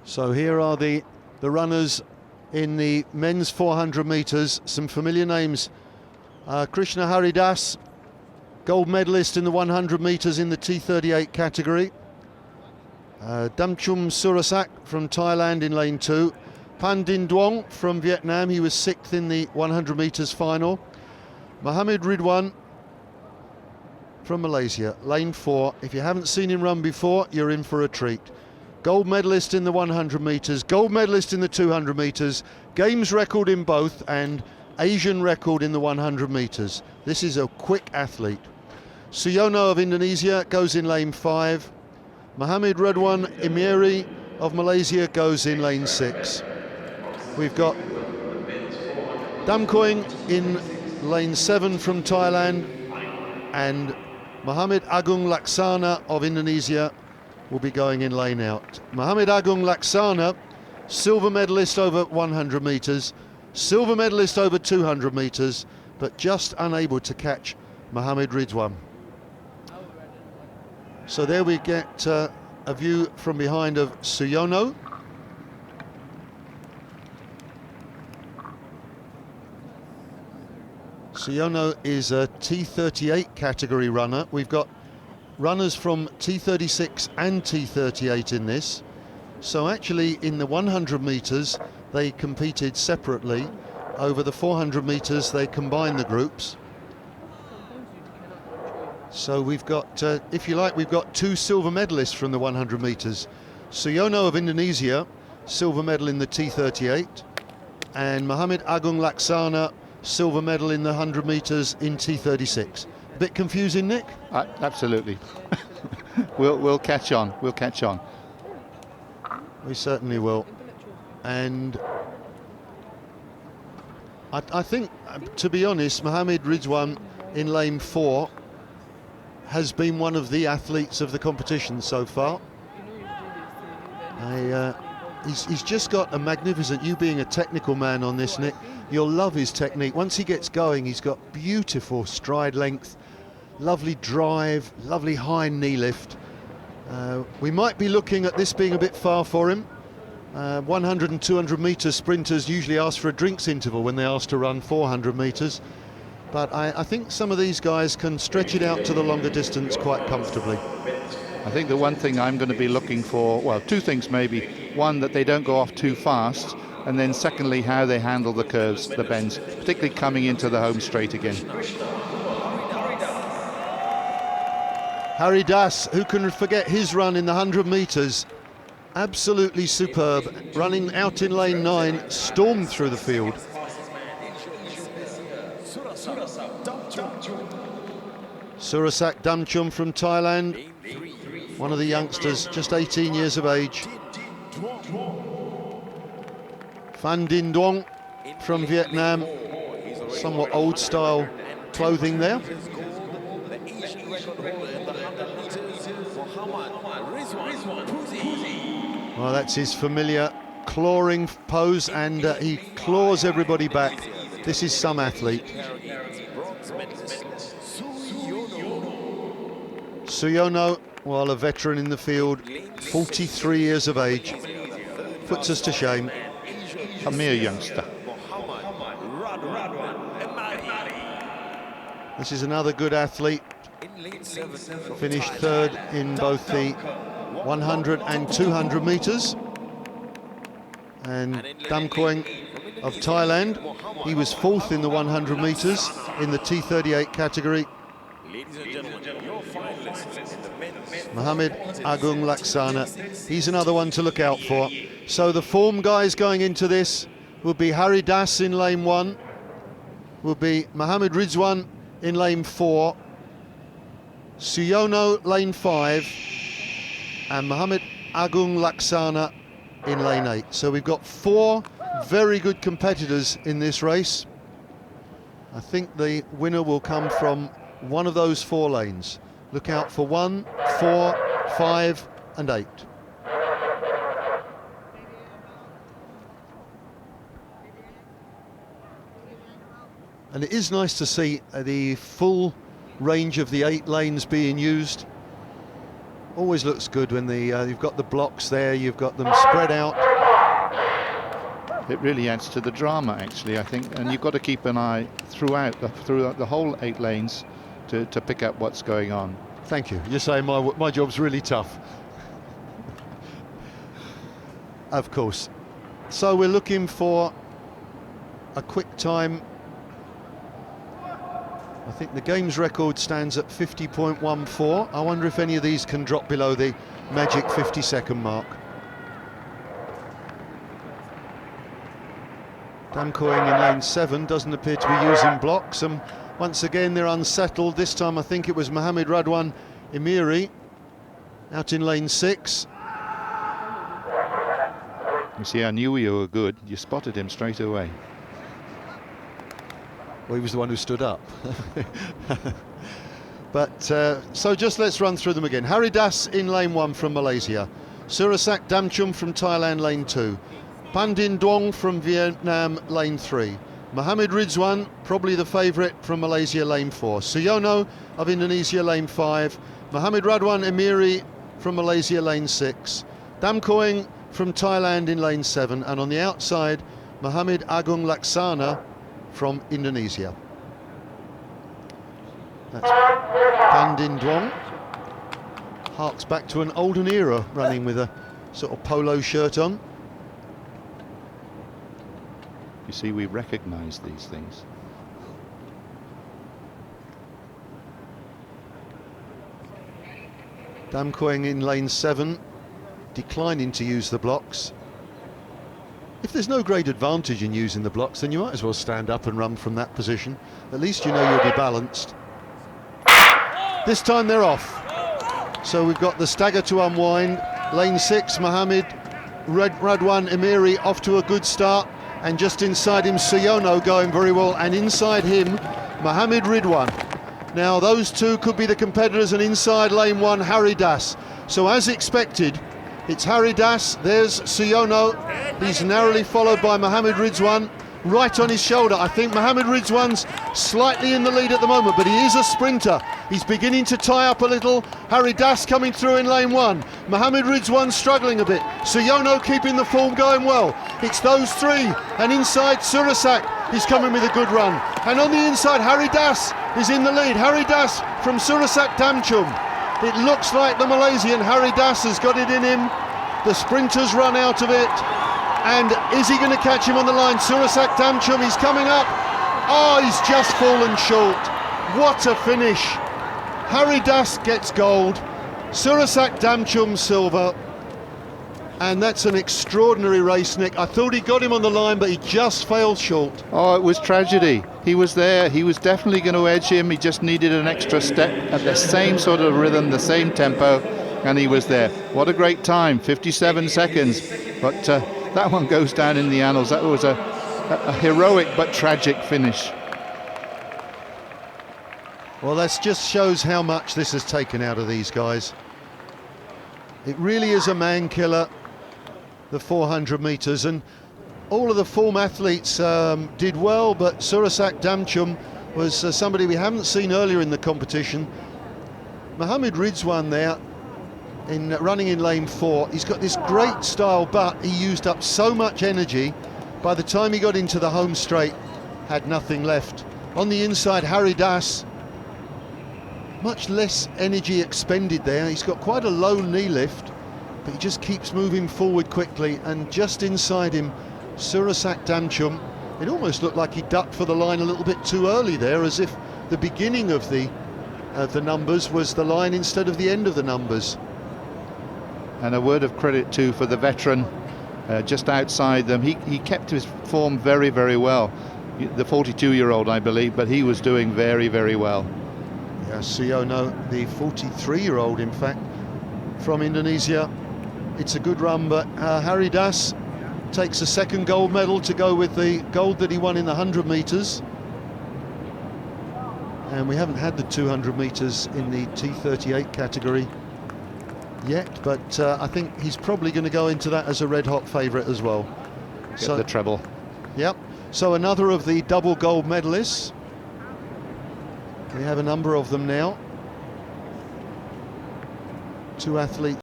So here are the runners in the men's 400 metres. Some familiar names. Krishna Haridas, gold medalist in the 100 metres in the T38 category. Damchum Surasak from Thailand in lane 2. Pandin Duong from Vietnam, he was 6th in the 100 metres final. Mohammed Ridwan from Malaysia, lane 4. If you haven't seen him run before, you're in for a treat. Gold medalist in the 100 metres, gold medalist in the 200 metres, games record in both, and Asian record in the 100 metres. This is a quick athlete. Suyono of Indonesia goes in lane 5. Mohammed Ridwan Emiri of Malaysia goes in lane 6. We've got Damkoing in lane 7 from Thailand, and Mohammed Agung Laksana of Indonesia will be going in lane out. Mohammed Agung Laksana, silver medalist over 100 metres, silver medalist over 200 metres, but just unable to catch Mohammed Ridwan. So there we get a view from behind of Suyono. Suyono is a T38 category runner. We've got runners from T36 and T38 in this. So actually in the 100 metres they competed separately. Over the 400 metres they combined the groups. So we've got, if you like, we've got 2 silver medalists from the 100 metres. Suyono of Indonesia, silver medal in the T38, and Mohammed Agung Laksana, silver medal in the 100 metres in T36. A bit confusing, Nick? Absolutely. We'll catch on. We'll catch on. We certainly will. And I think, to be honest, Mohammed Ridwan in lane 4 has been one of the athletes of the competition so far. He's just got a magnificent, you being a technical man on this, Nick, you'll love his technique. Once he gets going, he's got beautiful stride length, lovely drive, lovely high knee lift. We might be looking at this being a bit far for him. 100 and 200 metre sprinters usually ask for a drinks interval when they ask to run 400 metres. But I think some of these guys can stretch it out to the longer distance quite comfortably. I think the one thing I'm going to be looking for, well, 2 things maybe. One, that they don't go off too fast, and then secondly, how they handle the curves, the bends, particularly coming into the home straight again. Harry Das, who can forget his run in the 100 metres? Absolutely superb, running out in lane 9, stormed through the field. Surasak Damchum from Thailand, one of the youngsters, just 18 years of age. Phan Dinh Duong from Vietnam, somewhat old style clothing there. Well, that's his familiar clawing pose, and he claws everybody back. This is some athlete. Suyono, well, a veteran in the field, 43 years of age, puts us to shame. A mere youngster. This is another good athlete. Finished 3rd in both the 100 and 200 metres. And Damkoing of Thailand, he was 4th in the 100 metres in the T38 category. Mohammed Agung Laksana, he's another one to look out for. So the form guys going into this will be Harry Das in lane 1, will be Mohammed Ridwan in lane 4, Suyono lane 5, and Mohammed Agung Laksana in lane 8. So we've got 4 very good competitors in this race. I think the winner will come from one of those 4 lanes. Look out for 1, 4, 5 and 8. And it is nice to see the full range of the 8 lanes being used. Always looks good when you've got the blocks there, you've got them spread out. It really adds to the drama, actually, I think, and you've got to keep an eye throughout the whole 8 lanes to pick up what's going on. Thank you. You're saying my job's really tough. Of course. So we're looking for a quick time. I think the game's record stands at 50.14. I wonder if any of these can drop below the magic 50-second mark. Damkoeng in lane 7 doesn't appear to be using blocks, and once again they're unsettled. This time I think it was Mohamed Radwan Emiri out in lane 6. You see, I knew you were good. You spotted him straight away. Well, he was the one who stood up. But so just let's run through them again. Harry Das in lane 1 from Malaysia. Surasak Damchum from Thailand, lane 2. Pandin Duong from Vietnam, lane 3. Mohamed Rizwan, probably the favourite, from Malaysia, lane 4. Suyono of Indonesia, lane 5. Mohamed Radwan Emiri from Malaysia, lane 6. Damkoeng from Thailand in lane 7. And on the outside, Mohamed Agung Laksana from Indonesia. That's Pandin Duong. Harks back to an olden era, running with a sort of polo shirt on. You see, we recognise these things. Damkoeng in lane 7, declining to use the blocks. If there's no great advantage in using the blocks, then you might as well stand up and run from that position. At least you know you'll be balanced. This time they're off. So we've got the stagger to unwind. Lane 6, Mohamed Radwan Emiri off to a good start. And just inside him, Suyono going very well. And inside him, Mohamed Ridwan. Now those two could be the competitors, and inside lane 1, Harry Das. So as expected, it's Harry Das, there's Suyono. He's narrowly followed by Mohamed Ridwan, right on his shoulder. I think Mohamed Ridwan's slightly in the lead at the moment, but he is a sprinter. He's beginning to tie up a little. Harry Das coming through in lane 1. Mohamed Ridwan struggling a bit. Suyono keeping the form going well. It's those three, and inside Surasak, he's coming with a good run. And on the inside, Harry Das is in the lead. Harry Das from Surasak Damchum. It looks like the Malaysian Harry Das has got it in him. The sprinters run out of it. And is he going to catch him on the line? Surasak Damchum, he's coming up. Oh, he's just fallen short. What a finish. Harry Das gets gold. Surasak Damchum silver. And that's an extraordinary race, Nick. I thought he got him on the line, but he just failed short. Oh, it was tragedy. He was there. He was definitely going to edge him. He just needed an extra step at the same sort of rhythm, the same tempo, and he was there. What a great time, 57 seconds. But that one goes down in the annals. That was a heroic but tragic finish. Well, that just shows how much this has taken out of these guys. It really is a man killer, the 400 metres, and all of the form athletes did well, but Surasak Damchum was somebody we haven't seen earlier in the competition. Mohamed Ridwan there, running in lane 4, he's got this great style, but he used up so much energy. By the time he got into the home straight, had nothing left. On the inside, Harry Das, much less energy expended there. He's got quite a low knee lift, but he just keeps moving forward quickly. And just inside him, Surasak Damchum. It almost looked like he ducked for the line a little bit too early there, as if the beginning of the numbers was the line instead of the end of the numbers. And a word of credit too for the veteran just outside them. He kept his form very, very well. The 42-year-old, I believe, but he was doing very, very well. Yeah, Suyono, the 43-year-old, in fact, from Indonesia. It's a good run, but Harry Das takes a second gold medal to go with the gold that he won in the 100 metres. And we haven't had the 200 metres in the T38 category yet, but I think he's probably going to go into that as a red-hot favourite as well. Get the treble. Yep. So another of the double gold medalists. We have a number of them now. Two athletes